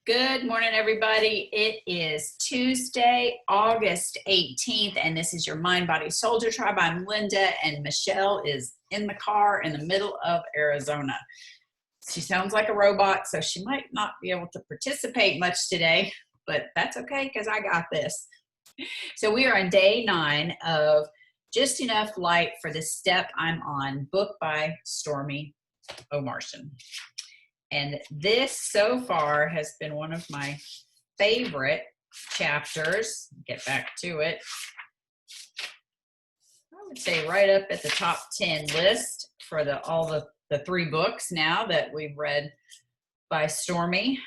Good morning, everybody. It is Tuesday, August 18th, and this is your Mind, Body, Soldier Tribe. I'm Linda, and Michelle is in the car in the middle of Arizona. She sounds like a robot, so she might not be able to participate much today, but that's okay because I got this. So we are on day 9 of Just Enough Light for the Step I'm On, book by Stormy Omartian. And this so far has been one of my favorite chapters. Get back to it. I would say right up at the top 10 list for all the 3 books now that we've read by Stormy.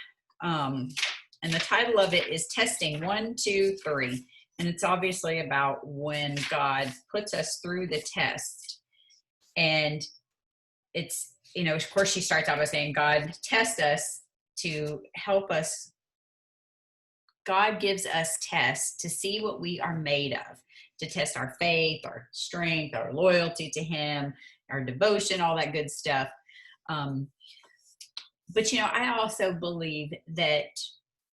And the title of it is Testing 1, 2, 3. And it's obviously about when God puts us through the test. And it's, of course, she starts out by saying, God tests us to help us. God gives us tests to see what we are made of, to test our faith, our strength, our loyalty to Him, our devotion, all that good stuff. But, I also believe that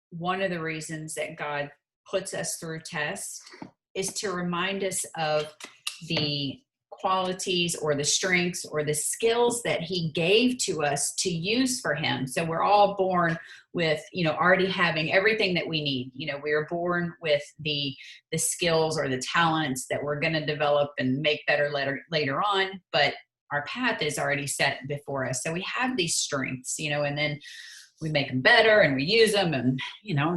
one of the reasons that God puts us through tests is to remind us of the qualities or the strengths or the skills that He gave to us to use for Him. So we're all born with, already having everything that we need. We are born with the skills or the talents that we're going to develop and make better later on, but our path is already set before us. So we have these strengths, and then we make them better and we use them. And,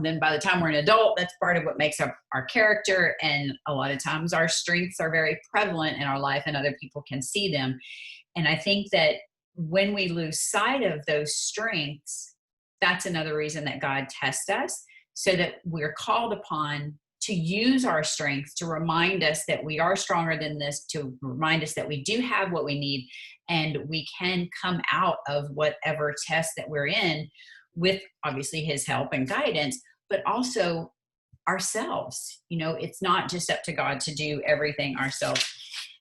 then by the time we're an adult, that's part of what makes up our character. And a lot of times our strengths are very prevalent in our life and other people can see them. And I think that when we lose sight of those strengths, that's another reason that God tests us, so that we're called upon to use our strengths to remind us that we are stronger than this, to remind us that we do have what we need and we can come out of whatever test that we're in with obviously His help and guidance, but also ourselves. It's not just up to God to do everything ourselves.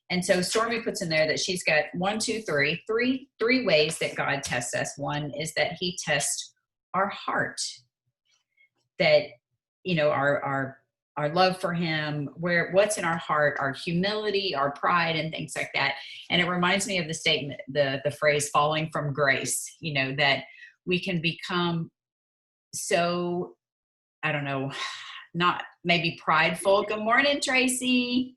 And so Stormy puts in there that she's got 1, 2, 3 ways that God tests us. One is that He tests our heart, that, our love for Him, what's in our heart, our humility, our pride, and things like that. And it reminds me of the statement, the phrase falling from grace, that we can become so, I don't know, not maybe prideful. Good morning, Tracy.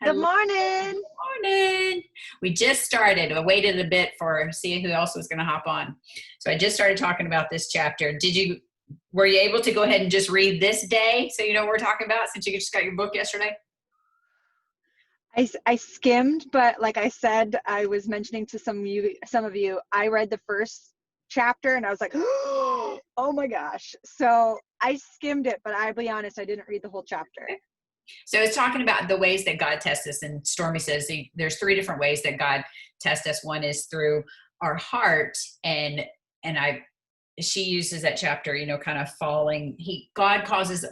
Good morning. Good morning. We just started. I waited a bit for see who else was going to hop on. So I just started talking about this chapter. Were you able to go ahead and just read this day so you know what we're talking about, since you just got your book yesterday? I skimmed, but like I said, I was mentioning to some of you, I read the first chapter and I was like, oh my gosh. So I skimmed it, but I'll be honest, I didn't read the whole chapter. So it's talking about the ways that God tests us. And Stormy says there's 3 different ways that God tests us. One is through our heart. And she uses that chapter, kind of falling. God causes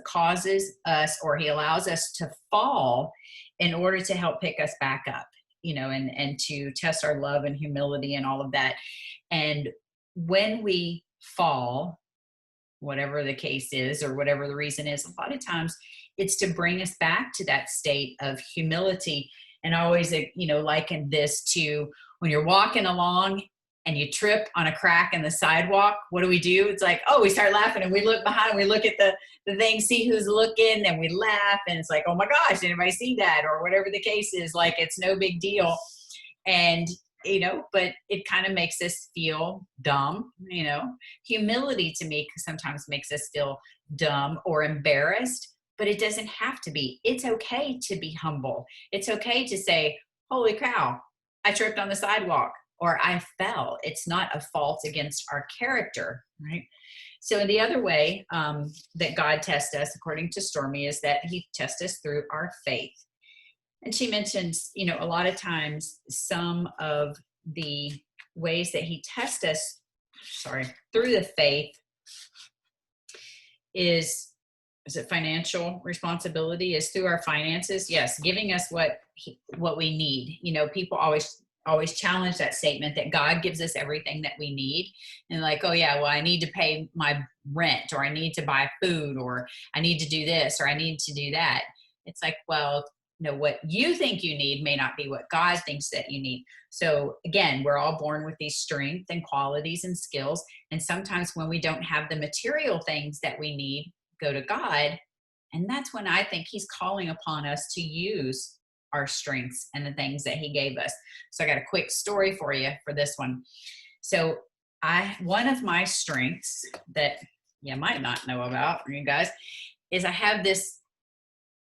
us, or He allows us to fall in order to help pick us back up, and to test our love and humility and all of that. And when we fall, whatever the case is, or whatever the reason is, a lot of times it's to bring us back to that state of humility. And I always, liken this to when you're walking along and you trip on a crack in the sidewalk. What do? It's like, we start laughing and we look behind, we look at the thing, see who's looking, and we laugh. And it's like, oh my gosh, did anybody see that? Or whatever the case is, like, it's no big deal. And, but it kind of makes us feel dumb. Humility to me sometimes makes us feel dumb or embarrassed, but it doesn't have to be. It's okay to be humble. It's okay to say, holy cow, I tripped on the sidewalk, or I fell. It's not a fault against our character, right? So the other way that God tests us, according to Stormy, is that He tests us through our faith. And she mentions, a lot of times some of the ways that He tests us, through the faith is it financial responsibility? Is through our finances? Yes, giving us what we need. People always always challenge that statement that God gives us everything that we need. And like, oh yeah, well, I need to pay my rent, or I need to buy food, or I need to do this, or I need to do that. It's like, well, no, what you think you need may not be what God thinks that you need. So again, we're all born with these strengths and qualities and skills. And sometimes when we don't have the material things that we need, go to God. And that's when I think he's calling upon us to use our strengths and the things that he gave us. So I got a quick story for you for this one. So one of my strengths that you might not know about, you guys, is I have this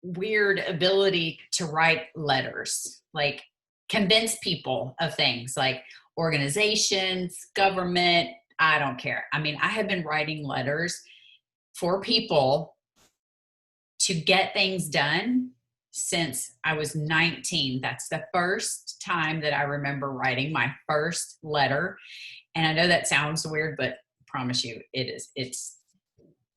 weird ability to write letters, like convince people of things like organizations, government. I don't care. I mean, I have been writing letters for people to get things done since I was 19. That's the first time that I remember writing my first letter. And I know that sounds weird, but I promise you it is. It's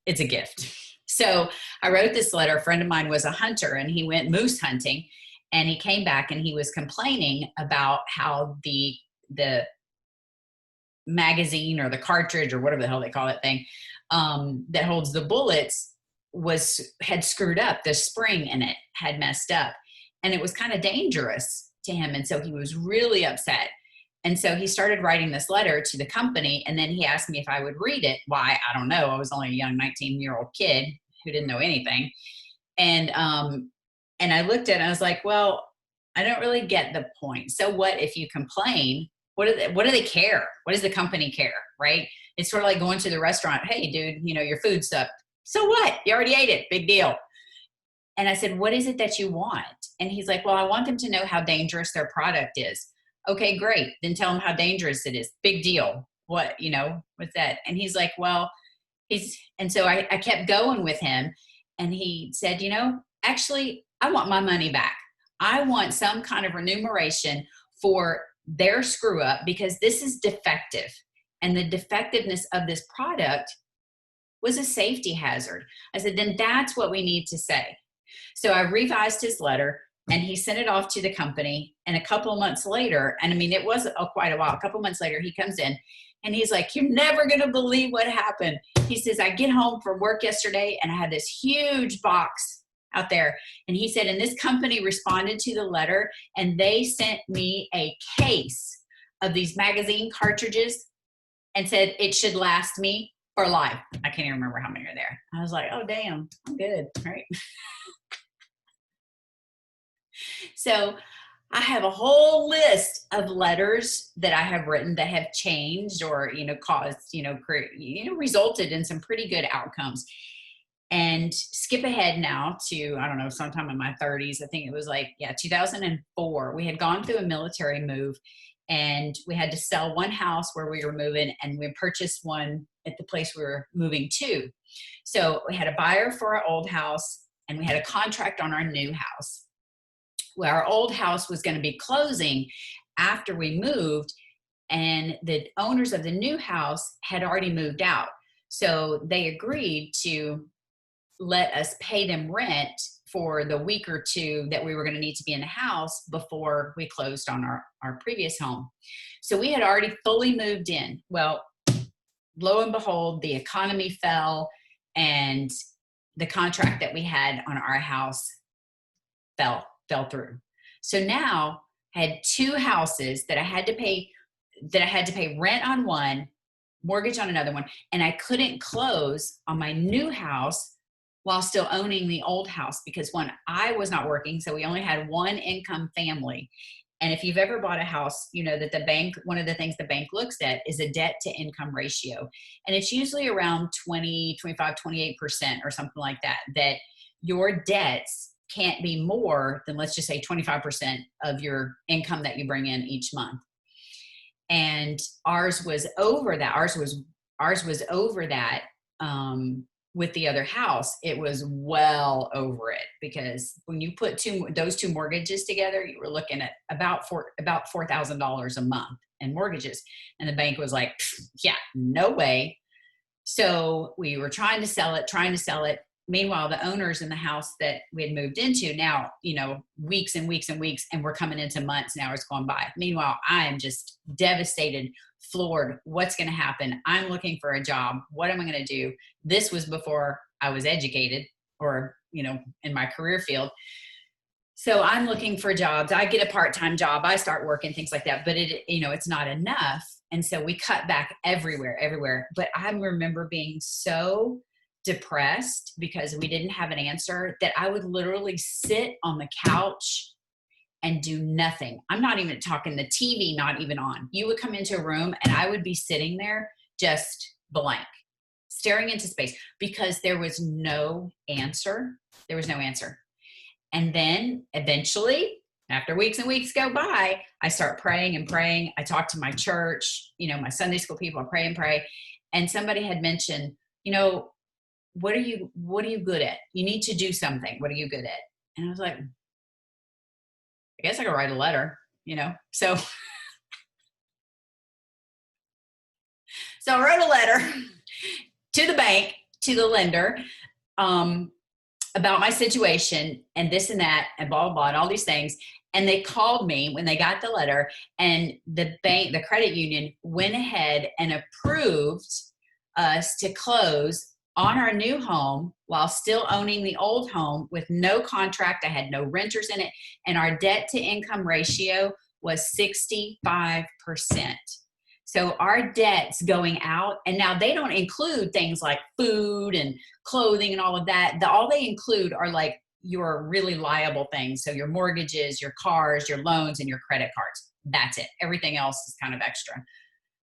a gift. So I wrote this letter. A friend of mine was a hunter, and he went moose hunting, and he came back and he was complaining about how the magazine or the cartridge or whatever the hell they call that thing that holds the bullets had screwed up. The spring in it had messed up, and it was kind of dangerous to him. And so he was really upset. And so he started writing this letter to the company, and then he asked me if I would read it. Why? I don't know. I was only a young 19-year-old kid who didn't know anything. And I looked at it and I was like, well, I don't really get the point. So what if you complain? What do they care? What does the company care, right? It's sort of like going to the restaurant. Hey, dude, your food sucked. So what? You already ate it. Big deal. And I said, what is it that you want? And he's like, well, I want them to know how dangerous their product is. Okay, great. Then tell them how dangerous it is. Big deal. What, what's that? And he's like, well, and so I kept going with him, and he said, actually, I want my money back. I want some kind of remuneration for their screw up, because this is defective. And the defectiveness of this product was a safety hazard. I said, then that's what we need to say. So I revised his letter, and he sent it off to the company. And a couple of months later, and I mean, it was quite a while, a couple of months later, he comes in and he's like, you're never going to believe what happened. He says, I get home from work yesterday and I had this huge box out there. And he said, and this company responded to the letter, and they sent me a case of these magazine cartridges and said it should last me for life. I can't even remember how many are there. I was like, oh, damn, I'm good. Right. So I have a whole list of letters that I have written that have changed or, caused, resulted in some pretty good outcomes. And skip ahead now to, I don't know, sometime in my 30s. I think it was 2004. We had gone through a military move, and we had to sell one house where we were moving, and we purchased one at the place we were moving to. So we had a buyer for our old house, and we had a contract on our new house. Well, our old house was going to be closing after we moved, and the owners of the new house had already moved out. So they agreed to let us pay them rent for the week or two that we were going to need to be in the house before we closed on our previous home. So we had already fully moved in. Well, lo and behold, the economy fell, and the contract that we had on our house fell through. So now I had two houses that I had to pay rent on one, mortgage on another one, and I couldn't close on my new house while still owning the old house, because one, I was not working, so we only had one income family. And if you've ever bought a house, you know that the bank, one of the things the bank looks at is a debt to income ratio. And it's usually around 20, 25, 28% or something like that, that your debts can't be more than, let's just say, 25% of your income that you bring in each month. And ours was over that. Ours was over that. With the other house, it was well over it, because when you put those two mortgages together, you were looking at about $4,000 a month in mortgages. And the bank was like, yeah, no way. So we were trying to sell it. meanwhile, the owners in the house that we had moved into now, weeks and weeks and weeks, and we're coming into months now, it's gone by. Meanwhile, I am just devastated, floored. What's going to happen? I'm looking for a job. What am I going to do? This was before I was educated or, in my career field. So I'm looking for jobs. I get a part-time job. I start working, things like that, but it's not enough. And so we cut back everywhere. But I remember being so depressed because we didn't have an answer that I would literally sit on the couch and do nothing. I'm not even talking the TV, not even on. You would come into a room and I would be sitting there just blank, staring into space because there was no answer. There was no answer. And then eventually, after weeks and weeks go by, I start praying and praying. I talk to my church, my Sunday school people, I pray and pray. And somebody had mentioned, what are you good at? You need to do something. What are you good at? And I was like, I guess I could write a letter, So I wrote a letter to the bank, to the lender, about my situation and this and that and blah, blah, blah, and all these things. And they called me when they got the letter, and the bank, the credit union, went ahead and approved us to close on our new home while still owning the old home with no contract. I had no renters in it. And our debt to income ratio was 65%. So our debt's going out, and now they don't include things like food and clothing and all of that. All they include are like your really liable things. So your mortgages, your cars, your loans, and your credit cards. That's it. Everything else is kind of extra.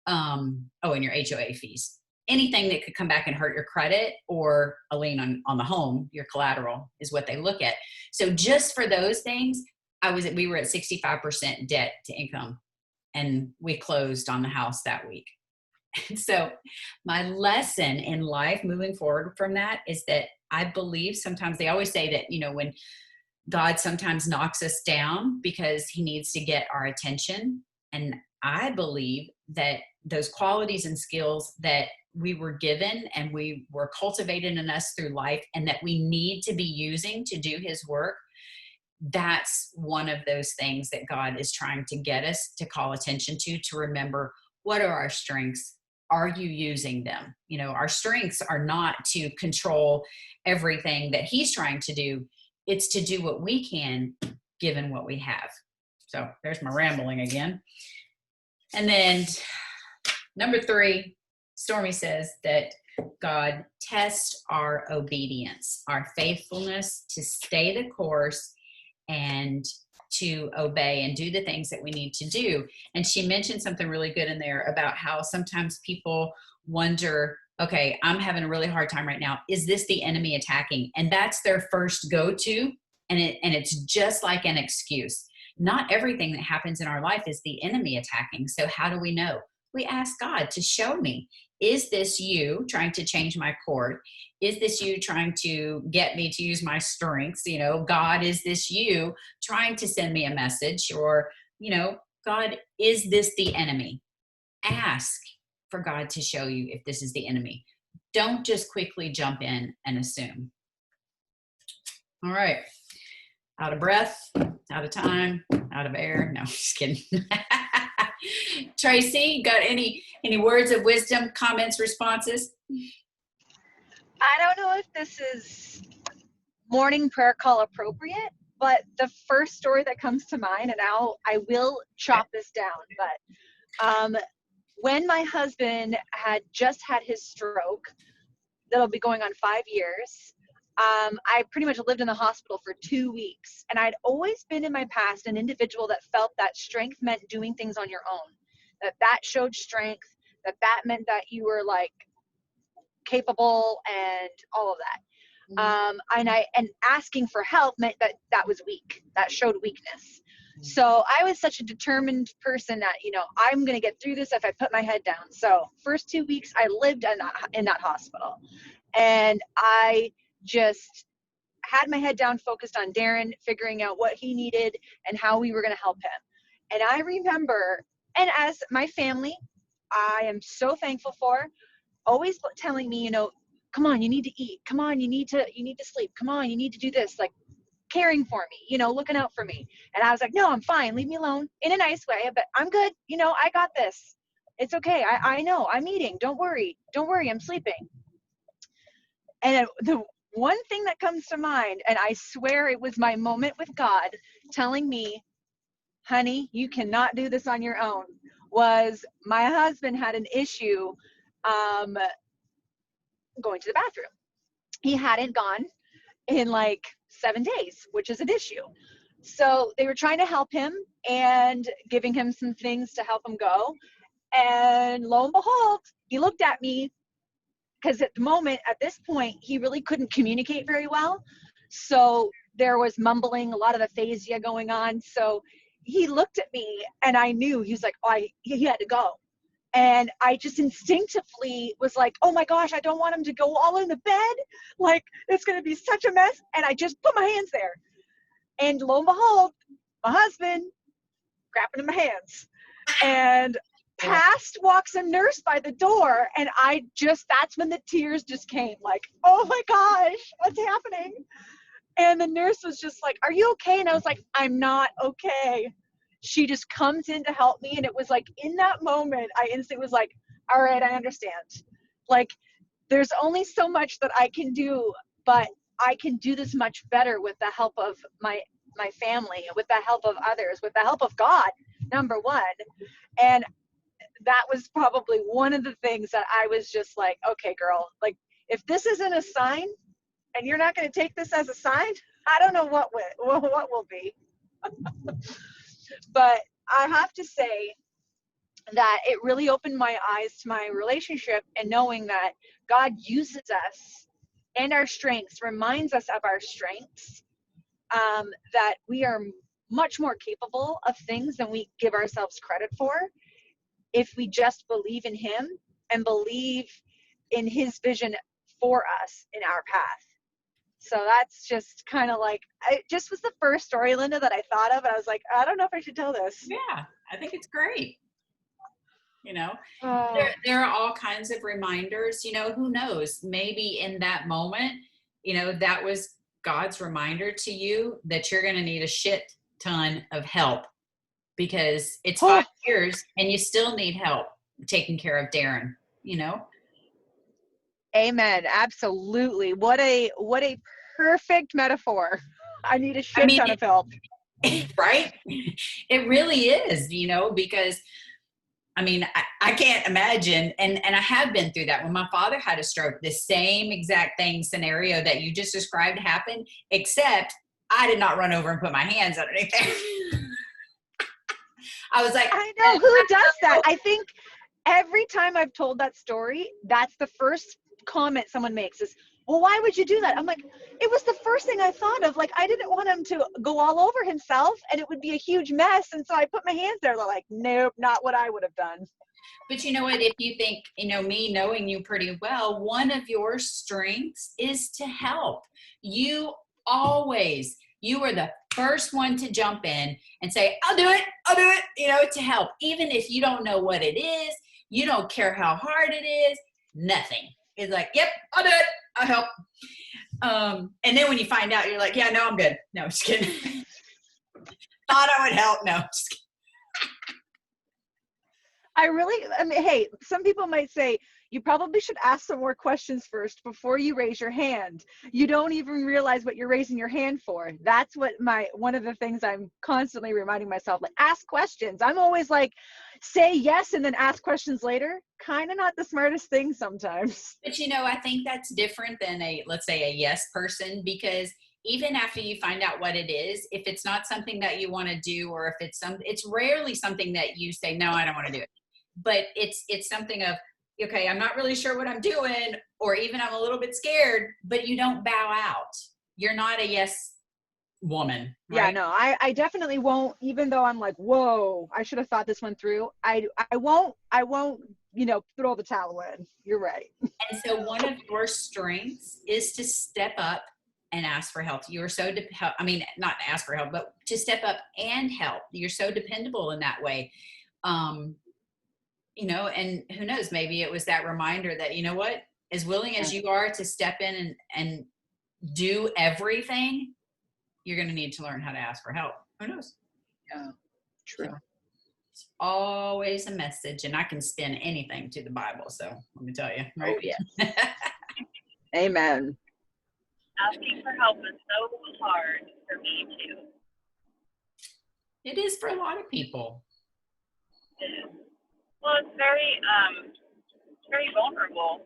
And your HOA fees. Anything that could come back and hurt your credit or a lien on the home, your collateral, is what they look at. So just for those things, we were at 65% debt to income. And we closed on the house that week. So my lesson in life moving forward from that is that I believe sometimes they always say that, when God sometimes knocks us down because he needs to get our attention. And I believe that those qualities and skills that we were given and we were cultivated in us through life and that we need to be using to do his work, that's one of those things that God is trying to get us to call attention to remember, what are our strengths? Are you using them? Our strengths are not to control everything that he's trying to do. It's to do what we can given what we have. So there's my rambling again. And then number 3, Stormy says that God tests our obedience, our faithfulness to stay the course and to obey and do the things that we need to do. And she mentioned something really good in there about how sometimes people wonder, okay, I'm having a really hard time right now. Is this the enemy attacking? And that's their first go-to. And it's just like an excuse. Not everything that happens in our life is the enemy attacking. So how do we know? We ask God to show me, is this you trying to change my course? Is this you trying to get me to use my strengths? God, is this you trying to send me a message? Or, God, is this the enemy? Ask for God to show you if this is the enemy. Don't just quickly jump in and assume. All right. Out of breath, out of time, out of air. No, just kidding. Tracy, got any words of wisdom, comments, responses? I don't know if this is morning prayer call appropriate, but the first story that comes to mind, and I will chop this down, but when my husband had just had his stroke, that'll be going on 5 years, I pretty much lived in the hospital for 2 weeks. And I'd always been in my past an individual that felt that strength meant doing things on your own, that showed strength, that meant that you were like capable and all of that. And asking for help meant that was weak, that showed weakness. So I was such a determined person that, I'm going to get through this if I put my head down. So first 2 weeks I lived in that hospital, and I just had my head down, focused on Darren, figuring out what he needed and how we were going to help him. And I remember, and as my family, I am so thankful for, always telling me, come on, you need to eat. Come on, you need to sleep. Come on, you need to do this. Like caring for me, looking out for me. And I was like, no, I'm fine. Leave me alone in a nice way, but I'm good. I got this. It's okay. I know I'm eating. Don't worry. Don't worry. I'm sleeping. And the one thing that comes to mind, and I swear it was my moment with God telling me, honey, you cannot do this on your own, was my husband had an issue going to the bathroom. He hadn't gone in like 7 days, which is an issue. So they were trying to help him and giving him some things to help him go. And lo and behold, he looked at me, because at this point, he really couldn't communicate very well. So there was mumbling, a lot of aphasia going on. So he looked at me and I knew he was like, he had to go. And I just instinctively was like, oh my gosh, I don't want him to go all in the bed. Like, it's going to be such a mess. And I just put my hands there. And lo and behold, my husband grabbing in my hands. And past walks a nurse by the door. And that's when the tears just came. Like, oh my gosh, what's happening? And the nurse was just like, are you okay? And I was like, I'm not okay. She just comes in to help me. And it was like, in that moment, I instantly was like, all right, I understand. Like, there's only so much that I can do, but I can do this much better with the help of my family, with the help of others, with the help of God, number one. And that was probably one of the things that I was just like, okay, girl, like, if this isn't a sign and you're not going to take this as a sign, I don't know what will be. But I have to say that it really opened my eyes to my relationship, and knowing that God uses us and our strengths, reminds us of our strengths, that we are much more capable of things than we give ourselves credit for, if we just believe in him and believe in his vision for us in our path. So that's just kind of like, it just was the first story, Linda, that I thought of. And I was like, I don't know if I should tell this. Yeah, I think it's great. Oh. There are all kinds of reminders, who knows, maybe in that moment, that was God's reminder to you that you're going to need a shit ton of help, because it's 5 years and you still need help taking care of Darren, Amen. Absolutely. What a perfect metaphor. I need a shit ton of help. Right? It really is, because I can't imagine, and I have been through that. When my father had a stroke, the same exact scenario that you just described happened, except I did not run over and put my hands underneath there. I was like, I know, who does that? I think every time I've told that story, that's the first comment someone makes is, well, why would you do that? I'm like, it was the first thing I thought of. Like, I didn't want him to go all over himself and it would be a huge mess. And so I put my hands there. They're like, nope, not what I would have done. But you know what, if you think, me knowing you pretty well, one of your strengths is to help. You are the first one to jump in and say, I'll do it, to help. Even if you don't know what it is, you don't care how hard it is, nothing. It's like, yep, I'll do it. I'll help. And then when you find out, you're like, yeah, no, I'm good. No, I'm just kidding. Thought I would help. No, just kidding. Hey, some people might say, you probably should ask some more questions first before you raise your hand. You don't even realize what you're raising your hand for. That's what one of the things I'm constantly reminding myself, like, ask questions. I'm always like, say yes and then ask questions later. Kind of not the smartest thing sometimes. But I think that's different than let's say a yes person, because even after you find out what it is, if it's not something that you want to do, or if it's rarely something that you say, no, I don't want to do it. But it's something of, okay, I'm not really sure what I'm doing, or even I'm a little bit scared, but you don't bow out. You're not a yes woman. Right? Yeah, no, I definitely won't, even though I'm like, whoa, I should have thought this one through. I won't, throw the towel in. You're right. And so one of your strengths is to step up and ask for help. You're so, not ask for help, but to step up and help. You're so dependable in that way. And who knows, maybe it was that reminder that, you know what, as willing as you are to step in and do everything, you're going to need to learn how to ask for help. Who knows? Yeah, true. So, it's always a message, and I can spin anything to the Bible. So let me tell you, right? Oh, yes. Amen. Asking for help is so hard for me too. It is for a lot of people. It is. Well, it's very vulnerable.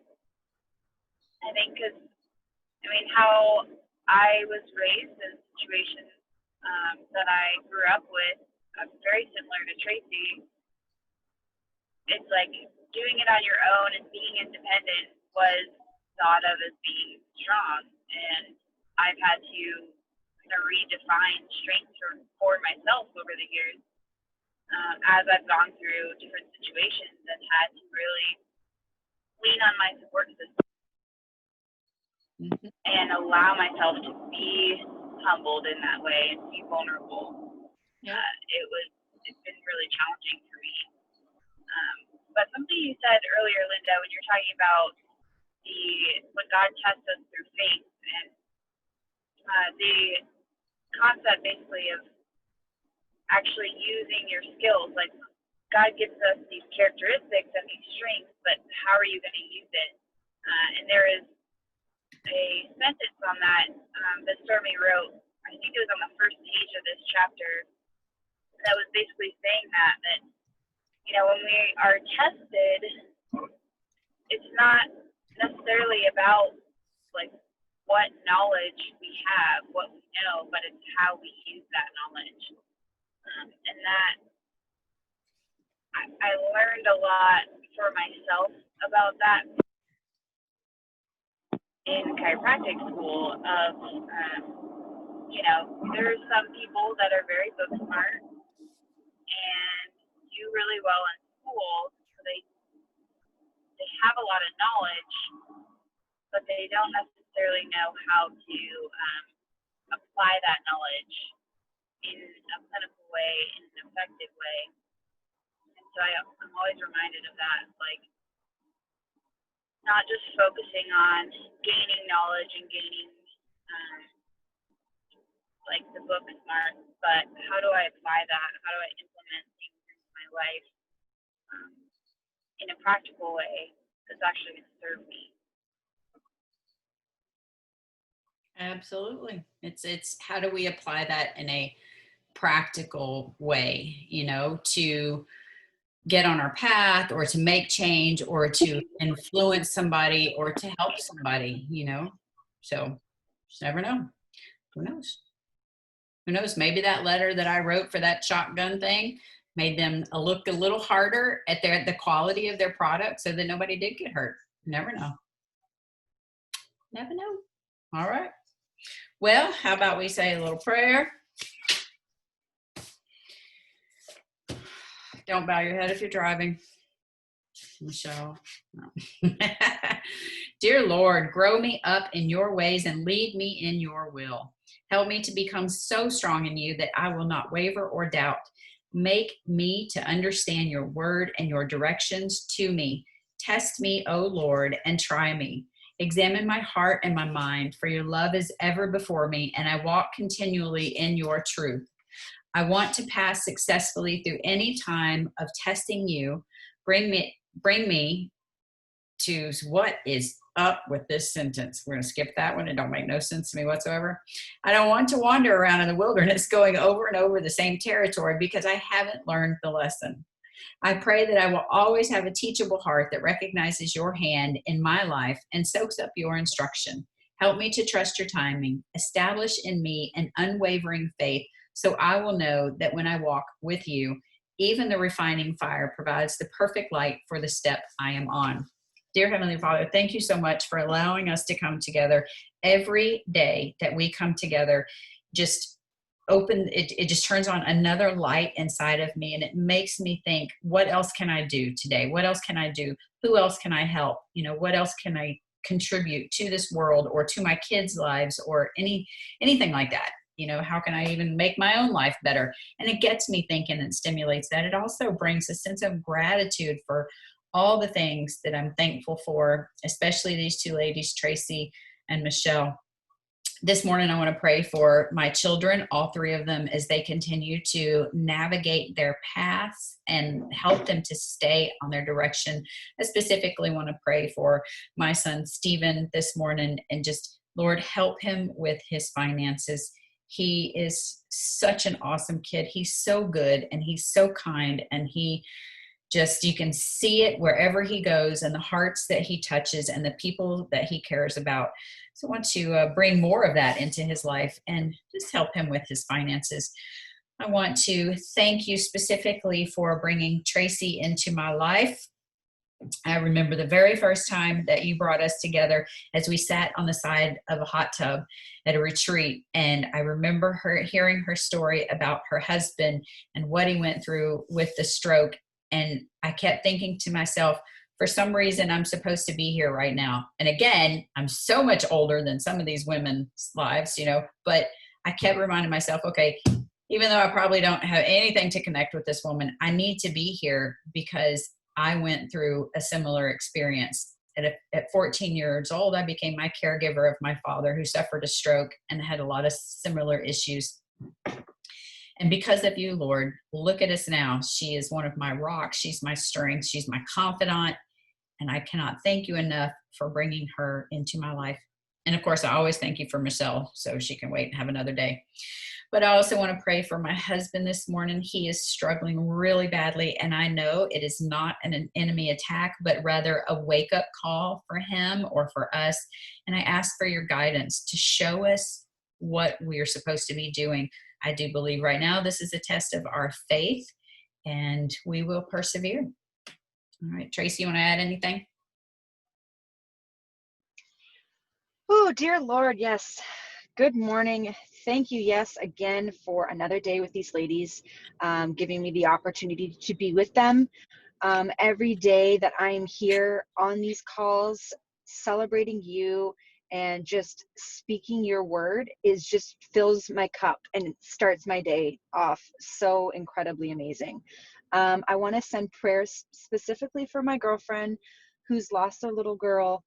I think because, I mean, how I was raised in situations that I grew up with, very similar to Tracy. It's like doing it on your own and being independent was thought of as being strong, and I've had to kind of redefine strength for myself over the years as I've gone through different situations and had to really lean on my support system and allow myself to be humbled in that way and be vulnerable. Yeah. It's been really challenging for me. But something you said earlier, Linda, when you're talking about when God tests us through faith, and the concept basically of actually using your skills, like God gives us these characteristics and these strengths, but how are you going to use it? And there is a sentence on that that Stormy wrote. I think it was on the first page of this chapter. That was basically saying that when we are tested, it's not necessarily about like what knowledge we have, what we know, but it's how we use that knowledge. And that I learned a lot for myself about that in chiropractic school of, there's some people that are very book smart and do really well in school. So they have a lot of knowledge, but they don't necessarily know how to apply that knowledge in a clinical way, in an effective way. And so I'm always reminded of that, like not just focusing on gaining knowledge and gaining like the book smart, but how do I apply that? How do I implement things into my life in a practical way that's actually going to serve me? Absolutely. It's how do we apply that in a practical way, to get on our path or to make change or to influence somebody or to help somebody, So just never know. Who knows? Who knows? Maybe that letter that I wrote for that shotgun thing made them look a little harder at the quality of their product so that nobody did get hurt. Never know. Never know. All right. Well, how about we say a little prayer? Don't bow your head if you're driving. Michelle. No. Dear Lord, grow me up in your ways and lead me in your will. Help me to become so strong in you that I will not waver or doubt. Make me to understand your word and your directions to me. Test me, O Lord, and try me. Examine my heart and my mind, for your love is ever before me, and I walk continually in your truth. I want to pass successfully through any time of testing you. Bring me to what is up with this sentence. We're going to skip that one. It don't make no sense to me whatsoever. I don't want to wander around in the wilderness going over and over the same territory because I haven't learned the lesson. I pray that I will always have a teachable heart that recognizes your hand in my life and soaks up your instruction. Help me to trust your timing. Establish in me an unwavering faith so I will know that when I walk with you, even the refining fire provides the perfect light for the step I am on. Dear Heavenly Father, thank you so much for allowing us to come together every day that we come together. Just it just turns on another light inside of me, and it makes me think, what else can I do today? What else can I do? Who else can I help? What else can I contribute to this world or to my kids' lives or anything like that? How can I even make my own life better? And it gets me thinking and stimulates that. It also brings a sense of gratitude for all the things that I'm thankful for, especially these two ladies, Tracy and Michelle. This morning, I want to pray for my children, all three of them, as they continue to navigate their paths and help them to stay on their direction. I specifically want to pray for my son, Stephen, this morning, and just, Lord, help him with his finances. He is such an awesome kid. He's so good and he's so kind, and he just, you can see it wherever he goes, and the hearts that he touches and the people that he cares about. So I want to bring more of that into his life and just help him with his finances. I want to thank you specifically for bringing Tracy into my life. I remember the very first time that you brought us together as we sat on the side of a hot tub at a retreat. And I remember her hearing her story about her husband and what he went through with the stroke. And I kept thinking to myself, for some reason, I'm supposed to be here right now. And again, I'm so much older than some of these women's lives, but I kept reminding myself, okay, even though I probably don't have anything to connect with this woman, I need to be here because I went through a similar experience. At 14 years old, I became my caregiver of my father, who suffered a stroke and had a lot of similar issues. And because of you, Lord, look at us now. She is one of my rocks. She's my strength. She's my confidant. And I cannot thank you enough for bringing her into my life. And of course, I always thank you for Michelle, so she can wait and have another day. But I also want to pray for my husband this morning. He is struggling really badly, and I know it is not an enemy attack, but rather a wake-up call for him or for us. And I ask for your guidance to show us what we are supposed to be doing. I do believe right now this is a test of our faith, and we will persevere. All right, Tracy, you want to add anything? Oh, dear Lord, yes. Good morning. Thank you, yes, again for another day with these ladies, giving me the opportunity to be with them. Every day that I'm here on these calls, celebrating you and just speaking your word is just fills my cup and starts my day off so incredibly amazing. I want to send prayers specifically for my girlfriend who's lost a little girl.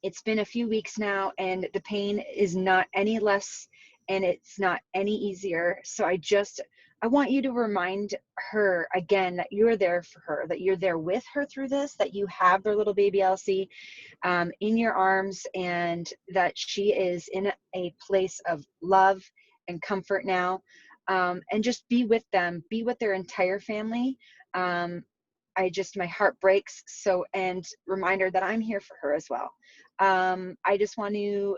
It's been a few weeks now, and the pain is not any less and it's not any easier. So I want you to remind her again that you're there for her, that you're there with her through this, that you have their little baby Elsie in your arms, and that she is in a place of love and comfort now. And just be with them, be with their entire family. My heart breaks. So, and reminder that I'm here for her as well. I just want to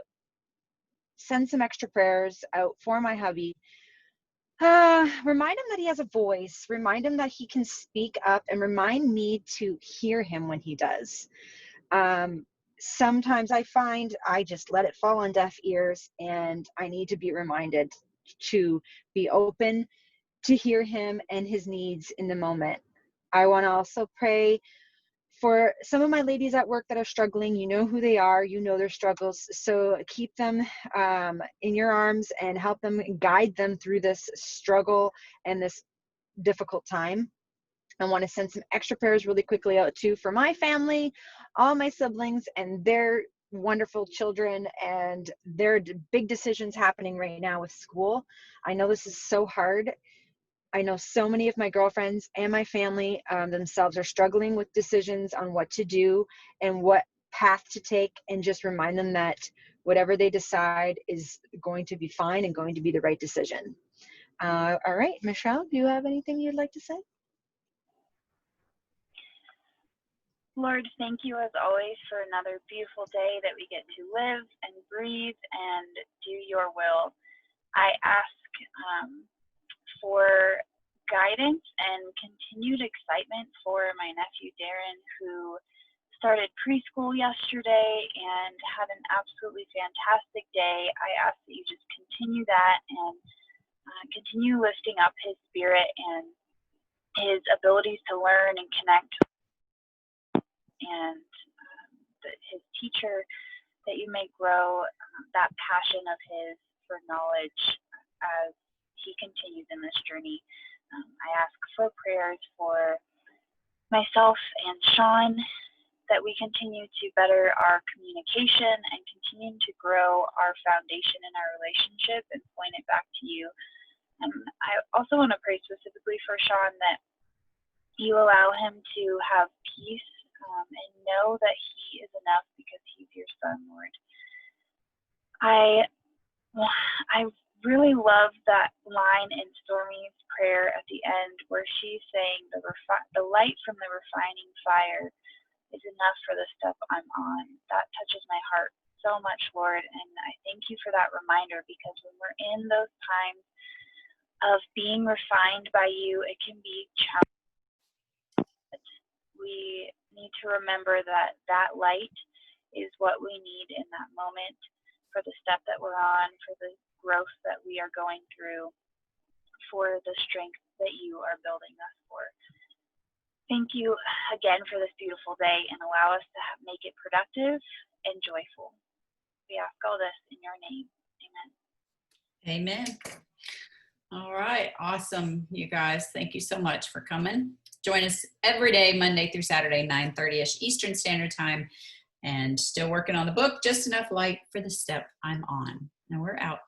send some extra prayers out for my hubby. Remind him that he has a voice, remind him that he can speak up, and remind me to hear him when he does. Sometimes I find I just let it fall on deaf ears, and I need to be reminded to be open to hear him and his needs in the moment. I want to also pray for some of my ladies at work that are struggling. You know who they are, you know their struggles. So keep them in your arms and help them, guide them through this struggle and this difficult time. I want to send some extra prayers really quickly out too for my family, all my siblings and their wonderful children and their big decisions happening right now with school. I know this is so hard. I know so many of my girlfriends and my family themselves are struggling with decisions on what to do and what path to take, and just remind them that whatever they decide is going to be fine and going to be the right decision. All right, Michelle, do you have anything you'd like to say? Lord, thank you as always for another beautiful day that we get to live and breathe and do your will. I ask for guidance and continued excitement for my nephew Darren, who started preschool yesterday and had an absolutely fantastic day. I ask that you just continue that and continue lifting up his spirit and his abilities to learn and connect, and his teacher, that you may grow that passion of his for knowledge as he continues in this journey. I ask for prayers for myself and Sean, that we continue to better our communication and continue to grow our foundation in our relationship and point it back to you. And I also want to pray specifically for Sean that you allow him to have peace and know that he is enough because he's your son, Lord. I really love that line in Stormy's prayer at the end where she's saying the light from the refining fire is enough for the step I'm on. That touches my heart so much, Lord, and I thank you for that reminder, because when we're in those times of being refined by you, it can be challenging. We need to remember that that light is what we need in that moment for the step that we're on, for the growth that we are going through, for the strength that you are building us for. Thank you again for this beautiful day, and allow us to make it productive and joyful. We ask all this in your name. Amen. Amen. All right. Awesome, you guys. Thank you so much for coming. Join us every day, Monday through Saturday, 9:30ish Eastern Standard Time. And still working on the book, Just Enough Light for the Step I'm On. And we're out.